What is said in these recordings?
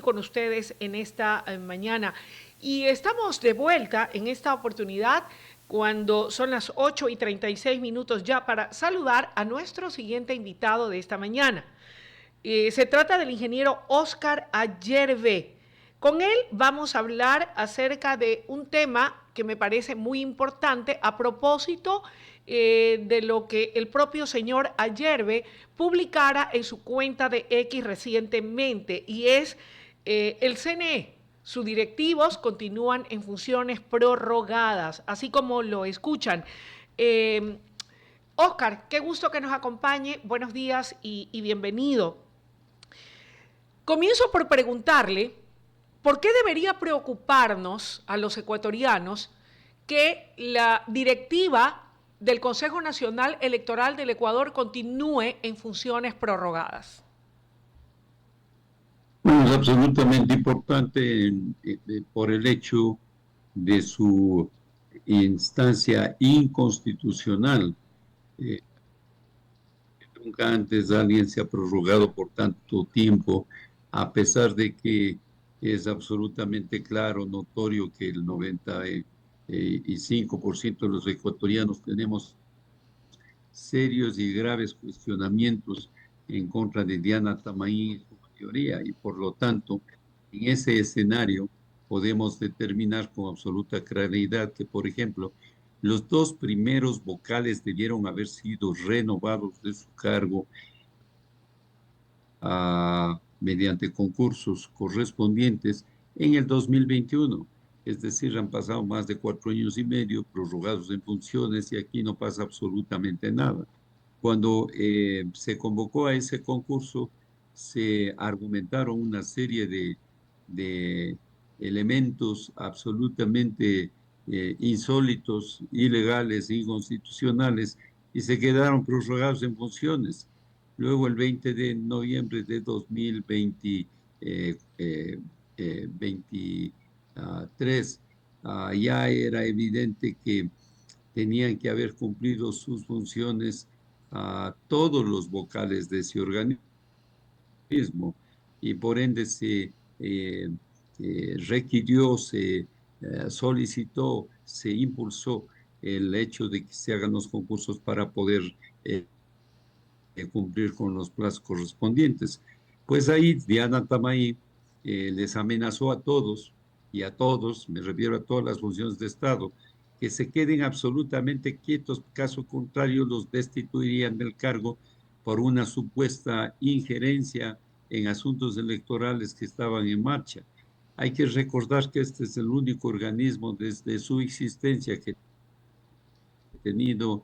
con ustedes en esta mañana. Y estamos de vuelta en esta oportunidad cuando son las 8:36 ya para saludar a nuestro siguiente invitado de esta mañana. Se trata del ingeniero Óscar Ayerbe. Con él vamos a hablar acerca de un tema que me parece muy importante a propósito de lo que el propio señor Ayerbe publicara en su cuenta de X recientemente, y es el CNE. Sus directivos continúan en funciones prorrogadas, así como lo escuchan. Óscar, qué gusto que nos acompañe. Buenos días y bienvenido. Comienzo por preguntarle por qué debería preocuparnos a los ecuatorianos que la directiva del Consejo Nacional Electoral del Ecuador continúe en funciones prorrogadas. Bueno, es absolutamente importante por el hecho de su instancia inconstitucional. Eh, Nunca antes alguien se ha prorrogado por tanto tiempo, a pesar de que es absolutamente claro, notorio que el 95% de los ecuatorianos tenemos serios y graves cuestionamientos en contra de Diana Tamaí y su mayoría, y por lo tanto, en ese escenario podemos determinar con absoluta claridad que, por ejemplo, los dos primeros vocales debieron haber sido renovados de su cargo mediante concursos correspondientes en el 2021. Es decir, han pasado más de 4 años y medio prorrogados en funciones y aquí no pasa absolutamente nada. Cuando se convocó a ese concurso, se argumentaron una serie de elementos absolutamente insólitos, ilegales, inconstitucionales, y se quedaron prorrogados en funciones. Luego, el 20 de noviembre de 2023, ya era evidente que tenían que haber cumplido sus funciones a todos los vocales de ese organismo, y por ende se requirió, se solicitó, se impulsó el hecho de que se hagan los concursos para poder cumplir con los plazos correspondientes. Pues ahí Diana Tamay les amenazó a todos, y a todos, me refiero a todas las funciones de Estado, que se queden absolutamente quietos, caso contrario los destituirían del cargo por una supuesta injerencia en asuntos electorales que estaban en marcha. Hay que recordar que este es el único organismo desde su existencia que ha tenido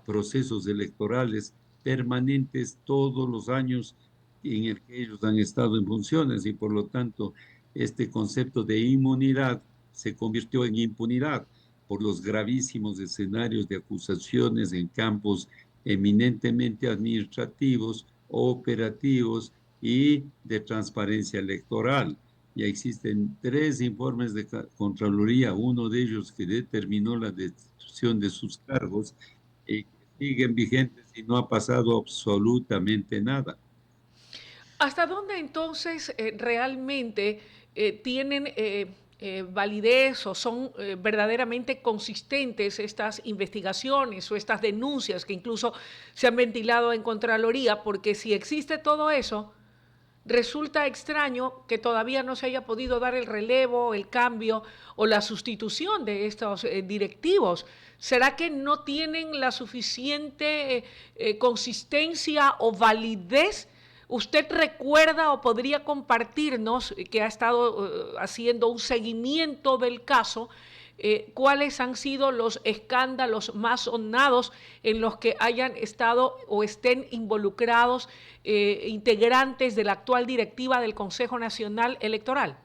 procesos electorales permanentes todos los años en el que ellos han estado en funciones, y por lo tanto este concepto de inmunidad se convirtió en impunidad por los gravísimos escenarios de acusaciones en campos eminentemente administrativos, operativos y de transparencia electoral. Ya existen 3 informes de Contraloría, uno de ellos que determinó la destitución de sus cargos, que siguen vigentes y no ha pasado absolutamente nada. ¿Hasta dónde entonces realmente tienen validez o son verdaderamente consistentes estas investigaciones o estas denuncias que incluso se han ventilado en Contraloría? Porque si existe todo eso, resulta extraño que todavía no se haya podido dar el relevo, el cambio o la sustitución de estos directivos. ¿Será que no tienen la suficiente consistencia o validez? ¿Usted recuerda o podría compartirnos, que ha estado haciendo un seguimiento del caso, cuáles han sido los escándalos más sonados en los que hayan estado o estén involucrados integrantes de la actual directiva del Consejo Nacional Electoral?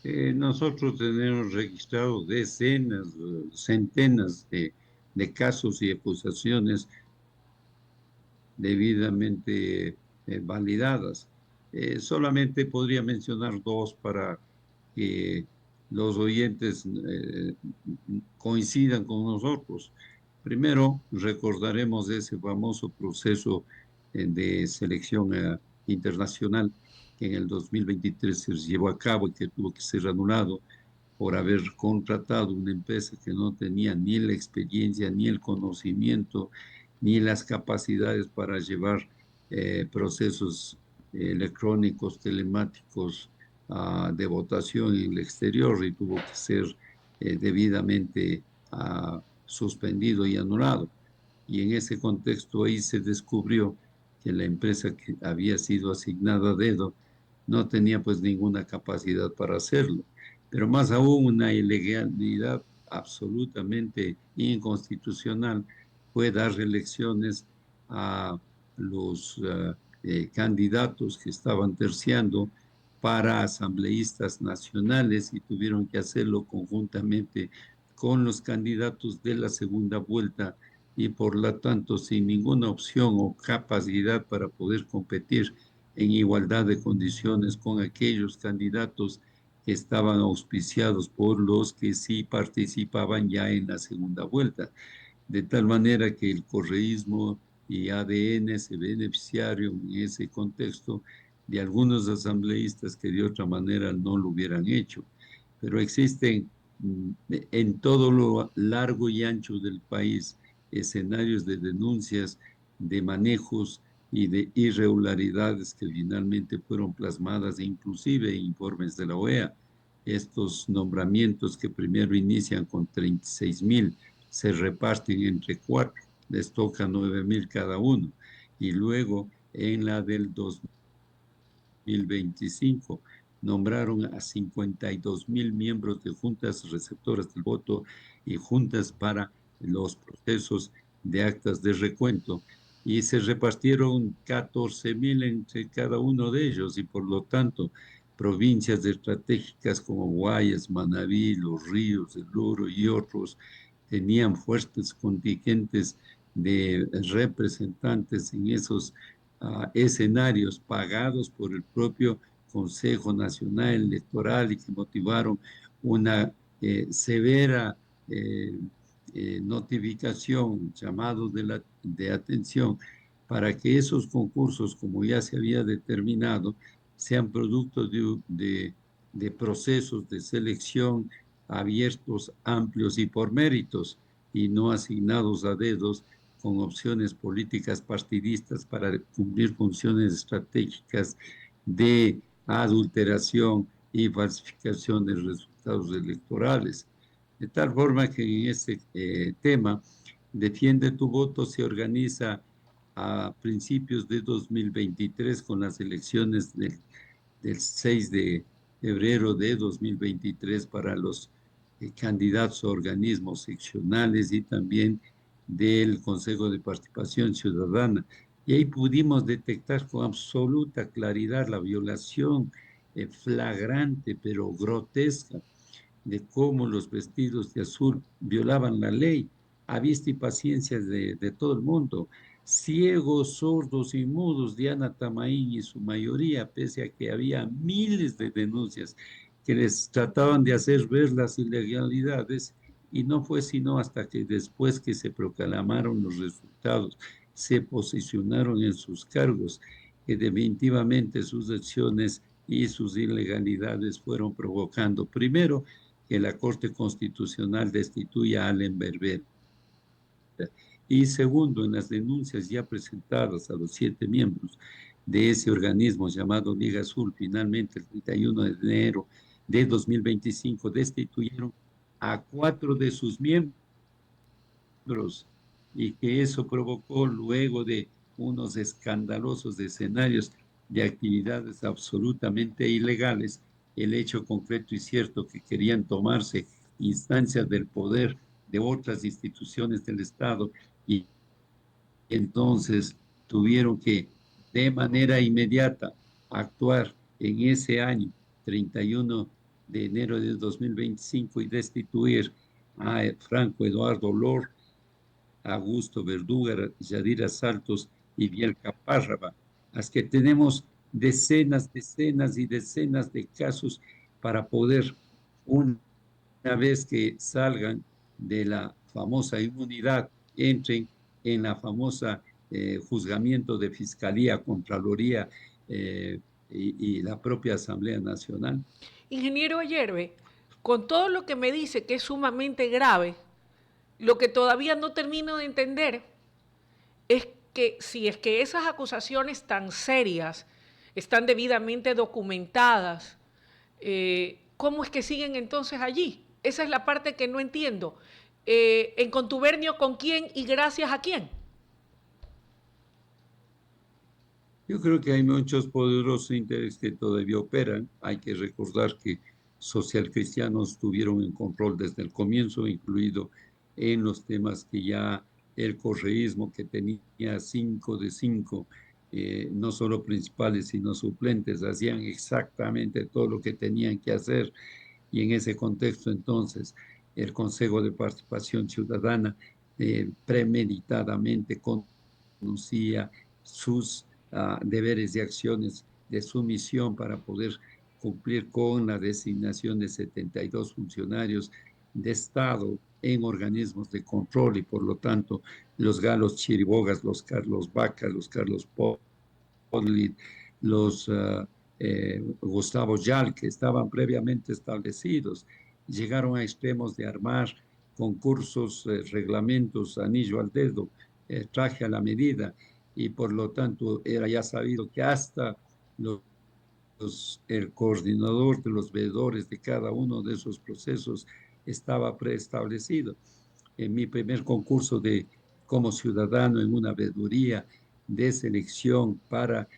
Nosotros tenemos registrado decenas, centenas de casos y acusaciones debidamente validadas. Solamente podría mencionar dos para que los oyentes coincidan con nosotros. Primero, recordaremos ese famoso proceso de selección internacional que en el 2023 se llevó a cabo y que tuvo que ser anulado por haber contratado una empresa que no tenía ni la experiencia, ni el conocimiento, ni las capacidades para llevar procesos electrónicos, telemáticos de votación en el exterior y tuvo que ser debidamente suspendido y anulado. Y en ese contexto ahí se descubrió que la empresa que había sido asignada a dedo no tenía pues ninguna capacidad para hacerlo. Pero más aún una ilegalidad absolutamente inconstitucional fue dar elecciones a los candidatos que estaban terciando para asambleístas nacionales y tuvieron que hacerlo conjuntamente con los candidatos de la segunda vuelta y por lo tanto sin ninguna opción o capacidad para poder competir en igualdad de condiciones con aquellos candidatos que estaban auspiciados por los que sí participaban ya en la segunda vuelta. De tal manera que el correísmo y ADN se beneficiaron en ese contexto de algunos asambleístas que de otra manera no lo hubieran hecho. Pero existen en todo lo largo y ancho del país escenarios de denuncias, de manejos y de irregularidades que finalmente fueron plasmadas inclusive en informes de la OEA. Estos nombramientos que primero inician con 36,000 se reparten entre cuatro, les toca 9,000 cada uno. Y luego en la del 2025 nombraron a 52,000 miembros de juntas receptoras del voto y juntas para los procesos de actas de recuento y se repartieron 14,000 entre cada uno de ellos y por lo tanto provincias estratégicas como Guayas, Manabí, Los Ríos, El Oro y otros tenían fuertes contingentes de representantes en esos escenarios pagados por el propio Consejo Nacional Electoral y que motivaron una severa notificación, llamado de atención, para que esos concursos, como ya se había determinado, sean producto de procesos de selección abiertos, amplios y por méritos, y no asignados a dedos con opciones políticas partidistas para cumplir funciones estratégicas de adulteración y falsificación de resultados electorales. De tal forma que en ese tema, Defiende tu voto se organiza a principios de 2023 con las elecciones del 6 de febrero de 2023 para los candidatos a organismos seccionales y también del Consejo de Participación Ciudadana. Y ahí pudimos detectar con absoluta claridad la violación flagrante pero grotesca de cómo los vestidos de azul violaban la ley a vista y paciencia de todo el mundo. Ciegos, sordos y mudos, Diana Tamaín y su mayoría, pese a que había miles de denuncias que les trataban de hacer ver las ilegalidades, y no fue sino hasta que después que se proclamaron los resultados, se posicionaron en sus cargos, que definitivamente sus acciones y sus ilegalidades fueron provocando, primero, que la Corte Constitucional destituya a Allen Berbera. Y segundo, en las denuncias ya presentadas a los 7 miembros de ese organismo llamado Liga Azul, finalmente el 31 de enero de 2025 destituyeron a 4 de sus miembros y que eso provocó luego de unos escandalosos escenarios de actividades absolutamente ilegales, el hecho concreto y cierto que querían tomarse instancias del poder de otras instituciones del Estado y entonces tuvieron que de manera inmediata actuar en ese año, 31 de enero de 2025, y destituir a Franco Eduardo Lor, Augusto Verduga, Yadira Saltos y Biel Capárrava. Las que tenemos decenas, decenas y decenas de casos para poder, una vez que salgan de la famosa inmunidad, entren en la famosa juzgamiento de Fiscalía, Contraloría eh, y la propia Asamblea Nacional. Ingeniero Ayerbe, con todo lo que me dice que es sumamente grave, lo que todavía no termino de entender es que si es que esas acusaciones tan serias están debidamente documentadas, ¿cómo es que siguen entonces allí? Esa es la parte que no entiendo. ¿En contubernio con quién y gracias a quién? Yo creo que hay muchos poderosos intereses que todavía operan. Hay que recordar que socialcristianos tuvieron el control desde el comienzo, incluido en los temas que ya el correísmo, que tenía 5 de 5, no solo principales, sino suplentes, hacían exactamente todo lo que tenían que hacer. Y en ese contexto, entonces, el Consejo de Participación Ciudadana premeditadamente conocía sus deberes y acciones de su misión para poder cumplir con la designación de 72 funcionarios de Estado en organismos de control y por lo tanto los Galos Chiribogas, los Carlos Vaca, los Carlos Podlit, los Gustavo Yal, que estaban previamente establecidos, llegaron a extremos de armar concursos, reglamentos, anillo al dedo, traje a la medida, y por lo tanto era ya sabido que hasta el coordinador de los veedores de cada uno de esos procesos estaba preestablecido. En mi primer concurso de como ciudadano en una veeduría de selección para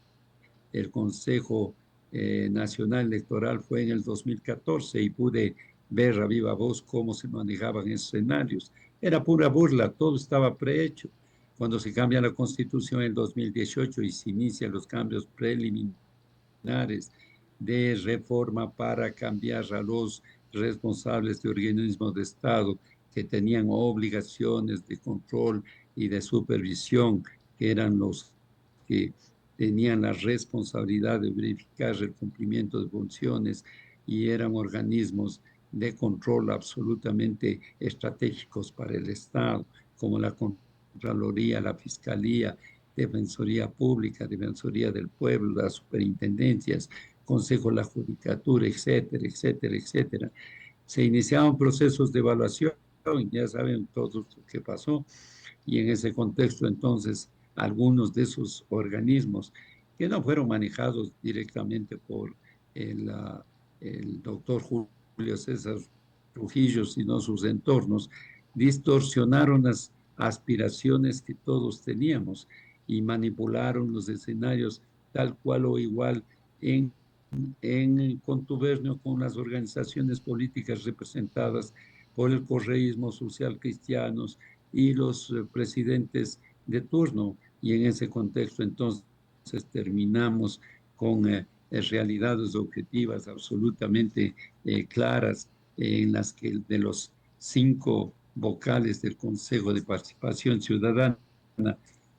el Consejo Nacional Electoral fue en el 2014 y pude ver a viva voz cómo se manejaban escenarios. Era pura burla, todo estaba prehecho. Cuando se cambia la Constitución en el 2018 y se inician los cambios preliminares de reforma para cambiar a los responsables de organismos de Estado que tenían obligaciones de control y de supervisión, que eran los que tenían la responsabilidad de verificar el cumplimiento de funciones y eran organismos de control absolutamente estratégicos para el Estado, como la Contraloría, la Fiscalía, Defensoría Pública, Defensoría del Pueblo, las superintendencias, Consejo de la Judicatura, etcétera, etcétera, etcétera. Se iniciaban procesos de evaluación, ya saben todo lo que pasó, y en ese contexto entonces algunos de esos organismos que no fueron manejados directamente por el, el doctor Julio César Trujillo, sino sus entornos, distorsionaron las aspiraciones que todos teníamos y manipularon los escenarios tal cual o igual en contubernio con las organizaciones políticas representadas por el correísmo social cristianos y los presidentes de turno. Y en ese contexto entonces terminamos con realidades objetivas absolutamente claras en las que de los 5 vocales del Consejo de Participación Ciudadana,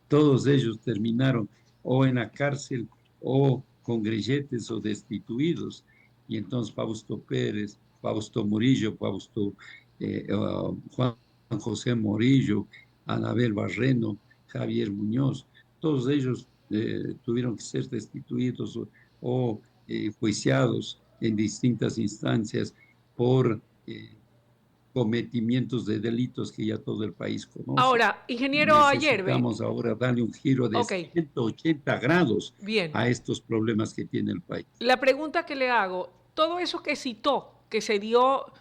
todos ellos terminaron o en la cárcel o con grilletes o destituidos. Y entonces Fausto Pérez, Fausto Murillo, Juan José Morillo, Anabel Barreno, Javier Muñoz, todos ellos tuvieron que ser destituidos o juiciados en distintas instancias por cometimientos de delitos que ya todo el país conoce. Ahora, ingeniero Ayerbe, Necesitamos ahora darle un giro de ok, 180 grados bien. a estos problemas que tiene el país. La pregunta que le hago, todo eso que citó, que se dio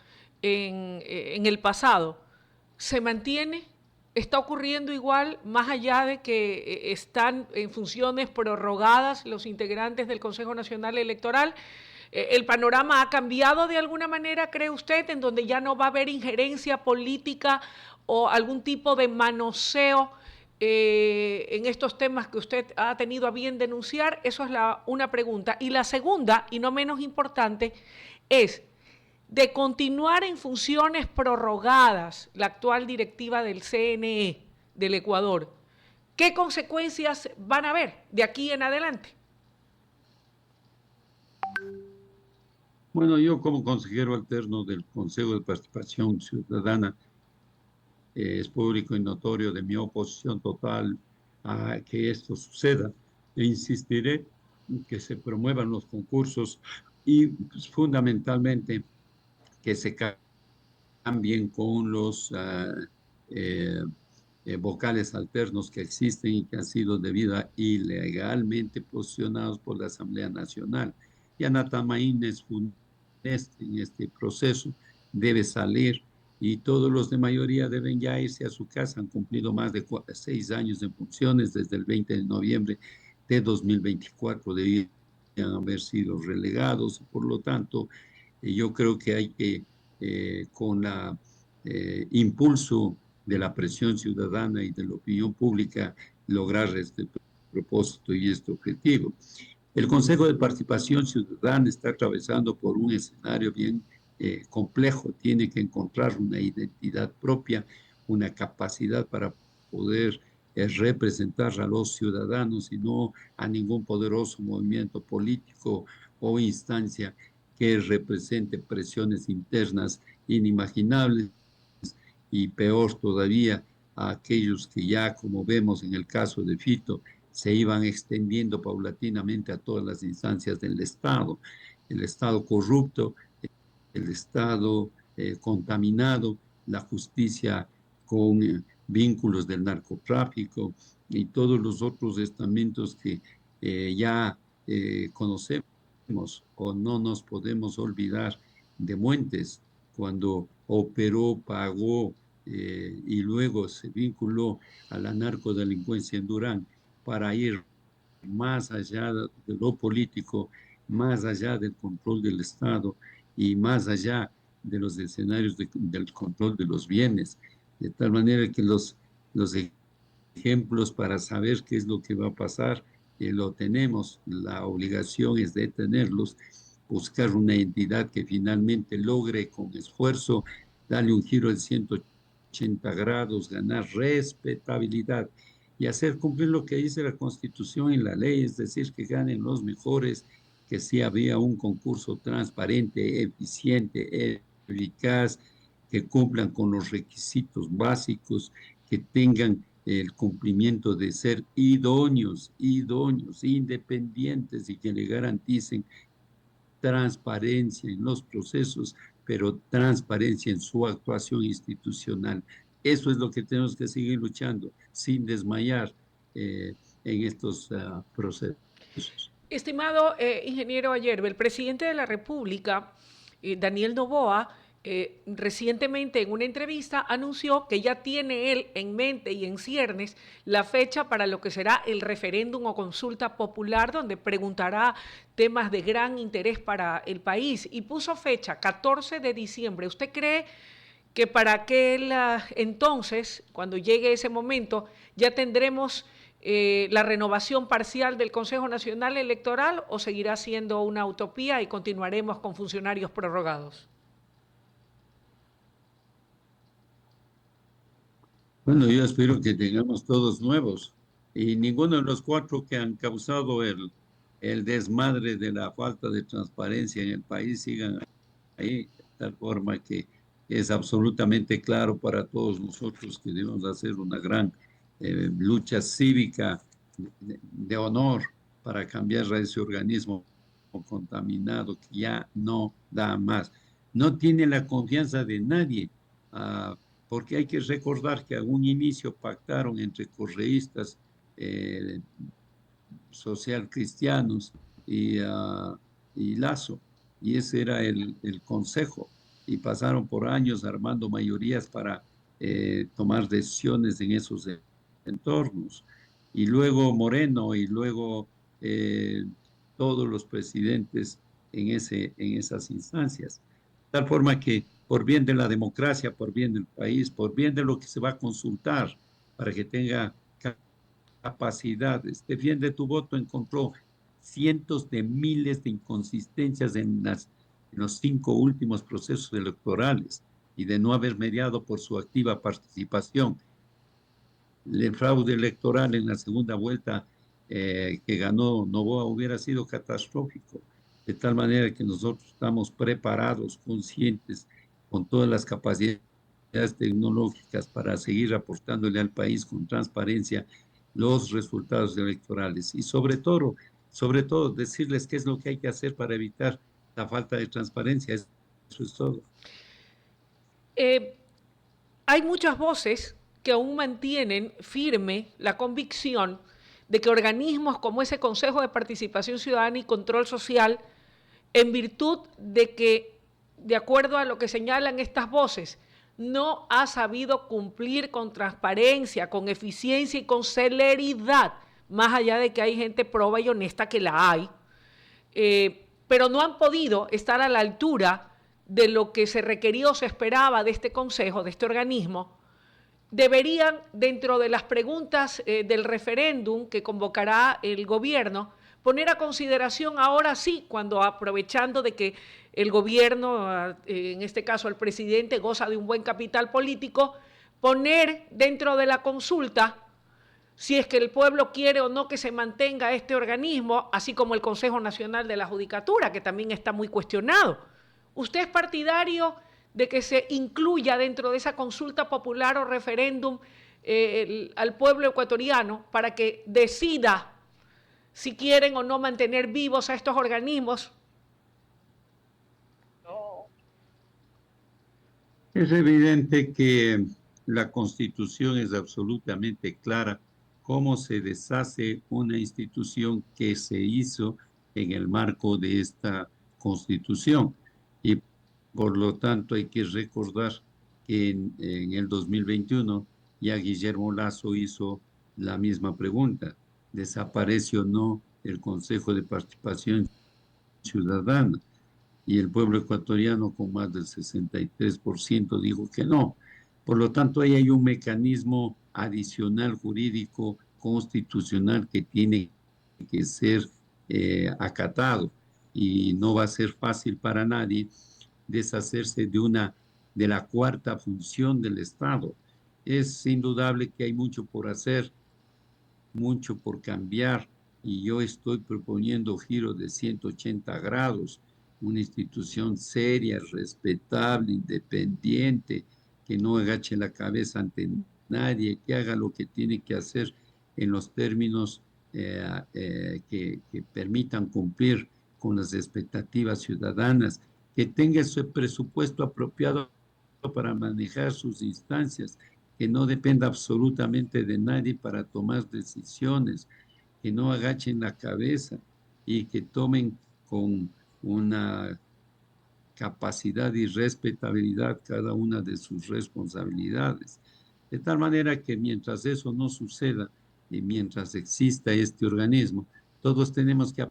en el pasado, ¿se mantiene? ¿Está ocurriendo igual, más allá de que están en funciones prorrogadas los integrantes del Consejo Nacional Electoral? ¿El panorama ha cambiado de alguna manera, cree usted, en donde ya no va a haber injerencia política o algún tipo de manoseo en estos temas que usted ha tenido a bien denunciar? Eso es una pregunta. Y la segunda, y no menos importante, es de continuar en funciones prorrogadas la actual directiva del CNE del Ecuador. ¿Qué consecuencias van a haber de aquí en adelante? Bueno, yo como consejero alterno del Consejo de Participación Ciudadana, es público y notorio de mi oposición total a que esto suceda. E insistiré que se promuevan los concursos y pues, fundamentalmente que se cambien con los eh, vocales alternos que existen y que han sido debida ilegalmente posicionados por la Asamblea Nacional. Y Anatamaín es funeste en este proceso, debe salir y todos los de mayoría deben ya irse a su casa. Han cumplido más de 6 años de funciones desde el 20 de noviembre de 2024, debían haber sido relegados. Por lo tanto, yo creo que hay que, con la impulso de la presión ciudadana y de la opinión pública, lograr este propósito y este objetivo. El Consejo de Participación Ciudadana está atravesando por un escenario bien complejo. Tiene que encontrar una identidad propia, una capacidad para poder representar a los ciudadanos y no a ningún poderoso movimiento político o instancia que represente presiones internas inimaginables y peor todavía a aquellos que ya, como vemos en el caso de Fito, se iban extendiendo paulatinamente a todas las instancias del Estado. El Estado corrupto, el Estado contaminado, la justicia con vínculos del narcotráfico y todos los otros estamentos que ya conocemos o no nos podemos olvidar de Muentes, cuando operó, pagó y luego se vinculó a la narcodelincuencia en Durán para ir más allá de lo político, más allá del control del Estado y más allá de los escenarios del control de los bienes, de tal manera que los ejemplos para saber qué es lo que va a pasar, lo tenemos, la obligación es de tenerlos, buscar una entidad que finalmente logre con esfuerzo darle un giro de 180 grados, ganar respetabilidad y hacer cumplir lo que dice la Constitución y la ley, es decir, que ganen los mejores, que sí había un concurso transparente, eficiente, eficaz, que cumplan con los requisitos básicos, que tengan el cumplimiento de ser idóneos, independientes y que le garanticen transparencia en los procesos, pero transparencia en su actuación institucional. Eso es lo que tenemos que seguir luchando, sin desmayar en estos procesos. Estimado ingeniero Ayerbe, el presidente de la República, Daniel Noboa, recientemente en una entrevista anunció que ya tiene él en mente y en ciernes la fecha para lo que será el referéndum o consulta popular, donde preguntará temas de gran interés para el país y puso fecha 14 de diciembre. ¿Usted cree que para aquel entonces, cuando llegue ese momento, ya tendremos la renovación parcial del Consejo Nacional Electoral o seguirá siendo una utopía y continuaremos con funcionarios prorrogados? Bueno, yo espero que tengamos todos nuevos y ninguno de los cuatro que han causado el desmadre de la falta de transparencia en el país sigan ahí, de tal forma que es absolutamente claro para todos nosotros que debemos hacer una gran lucha cívica de honor para cambiar a ese organismo contaminado que ya no da más. No tiene la confianza de nadie, porque hay que recordar que a un inicio pactaron entre correístas eh, social cristianos y Lazo, y ese era el consejo, y pasaron por años armando mayorías para tomar decisiones en esos entornos. Y luego Moreno, y luego todos los presidentes en esas instancias. De tal forma que por bien de la democracia, por bien del país, por bien de lo que se va a consultar, para que tenga capacidades. Defiende tu voto encontró cientos de miles de inconsistencias en los 5 últimos procesos electorales y de no haber mediado por su activa participación. El fraude electoral en la segunda vuelta que ganó Noboa hubiera sido catastrófico, de tal manera que nosotros estamos preparados, conscientes, con todas las capacidades tecnológicas para seguir aportándole al país con transparencia los resultados electorales y sobre todo sobre todo decirles qué es lo que hay que hacer para evitar la falta de transparencia. Eso es todo. Eh, Hay muchas voces que aún mantienen firme la convicción de que organismos como ese Consejo de Participación Ciudadana y Control Social, en virtud de que, de acuerdo a lo que señalan estas voces, no ha sabido cumplir con transparencia, con eficiencia y con celeridad, más allá de que hay gente proba y honesta que la hay, pero no han podido estar a la altura de lo que se requería o se esperaba de este consejo, de este organismo. Deberían, dentro de las preguntas del referéndum que convocará el gobierno, poner a consideración ahora sí, cuando aprovechando de que el gobierno, en este caso el presidente, goza de un buen capital político, poner dentro de la consulta si es que el pueblo quiere o no que se mantenga este organismo, así como el Consejo Nacional de la Judicatura, que también está muy cuestionado. ¿Usted es partidario de que se incluya dentro de esa consulta popular o referéndum al pueblo ecuatoriano para que decida si quieren o no mantener vivos a estos organismos? Es evidente que la Constitución es absolutamente clara cómo se deshace una institución que se hizo en el marco de esta Constitución. Y por lo tanto hay que recordar que en el 2021 ya Guillermo Lasso hizo la misma pregunta. ¿Desaparece o no el Consejo de Participación Ciudadana? Y el pueblo ecuatoriano con más del 63% dijo que no. Por lo tanto, ahí hay un mecanismo adicional jurídico constitucional que tiene que ser acatado y no va a ser fácil para nadie deshacerse de la cuarta función del Estado. Es indudable que hay mucho por hacer, mucho por cambiar y yo estoy proponiendo giro de 180 grados, una institución seria, respetable, independiente, que no agache la cabeza ante nadie, que haga lo que tiene que hacer en los términos que permitan cumplir con las expectativas ciudadanas, que tenga su presupuesto apropiado para manejar sus instancias, que no dependa absolutamente de nadie para tomar decisiones, que no agachen la cabeza y que tomen con una capacidad y respetabilidad cada una de sus responsabilidades. De tal manera que mientras eso no suceda y mientras exista este organismo, todos tenemos que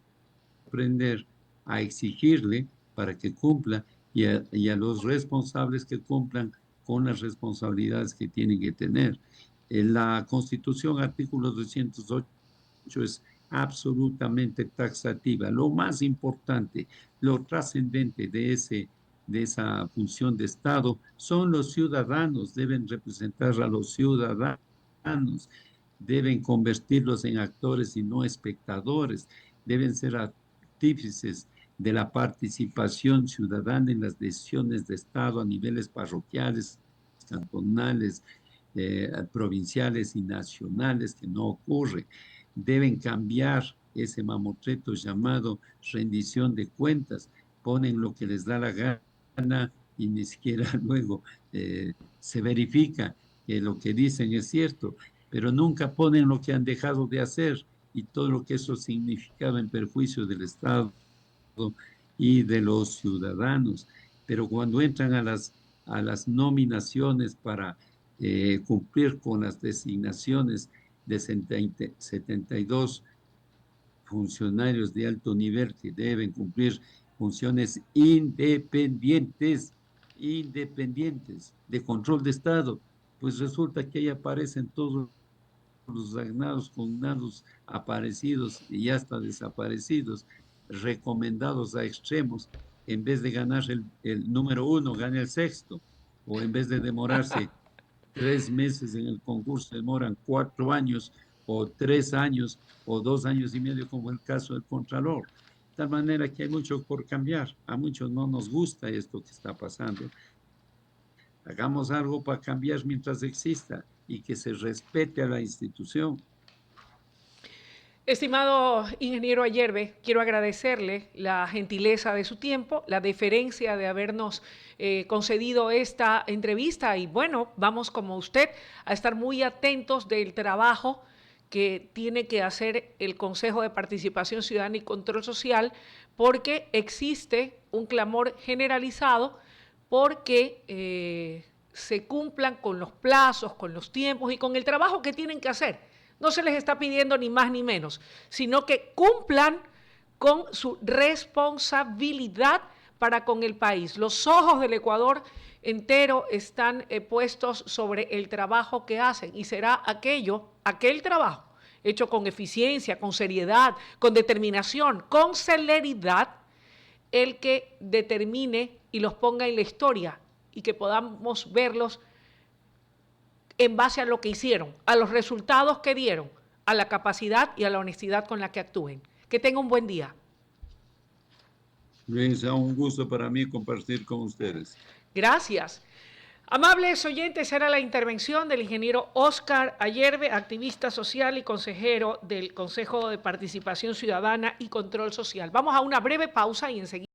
aprender a exigirle para que cumpla y a los responsables que cumplan con las responsabilidades que tienen que tener. En la Constitución, artículo 208 es absolutamente taxativa. Lo más importante, lo trascendente de esa función de Estado son los ciudadanos, deben representar a los ciudadanos, deben convertirlos en actores y no espectadores, deben ser artífices de la participación ciudadana en las decisiones de Estado a niveles parroquiales, cantonales, provinciales y nacionales, que no ocurre. Deben cambiar ese mamotreto llamado rendición de cuentas. Ponen lo que les da la gana y ni siquiera luego se verifica que lo que dicen es cierto, pero nunca ponen lo que han dejado de hacer y todo lo que eso significaba en perjuicio del Estado y de los ciudadanos. Pero cuando entran a las nominaciones para cumplir con las designaciones de 72 funcionarios de alto nivel que deben cumplir funciones independientes de control de Estado, pues resulta que ahí aparecen todos los ganados, cognados, aparecidos y hasta desaparecidos, recomendados a extremos, en vez de ganar el número uno, gana el sexto, o en vez de demorarse 3 meses en el concurso, demoran 4 años, o 3 años, o 2 años y medio, como el caso del Contralor. De tal manera que hay mucho por cambiar. A muchos no nos gusta esto que está pasando. Hagamos algo para cambiar mientras exista y que se respete a la institución. Estimado ingeniero Ayerbe, quiero agradecerle la gentileza de su tiempo, la deferencia de habernos concedido esta entrevista y bueno, vamos como usted a estar muy atentos del trabajo que tiene que hacer el Consejo de Participación Ciudadana y Control Social porque existe un clamor generalizado porque se cumplan con los plazos, con los tiempos y con el trabajo que tienen que hacer. No se les está pidiendo ni más ni menos, sino que cumplan con su responsabilidad para con el país. Los ojos del Ecuador entero están puestos sobre el trabajo que hacen y será aquel trabajo hecho con eficiencia, con seriedad, con determinación, con celeridad, el que determine y los ponga en la historia y que podamos verlos en base a lo que hicieron, a los resultados que dieron, a la capacidad y a la honestidad con la que actúen. Que tenga un buen día. Luisa, un gusto para mí compartir con ustedes. Gracias. Amables oyentes, era la intervención del ingeniero Óscar Ayerbe, activista social y consejero del Consejo de Participación Ciudadana y Control Social. Vamos a una breve pausa y enseguida.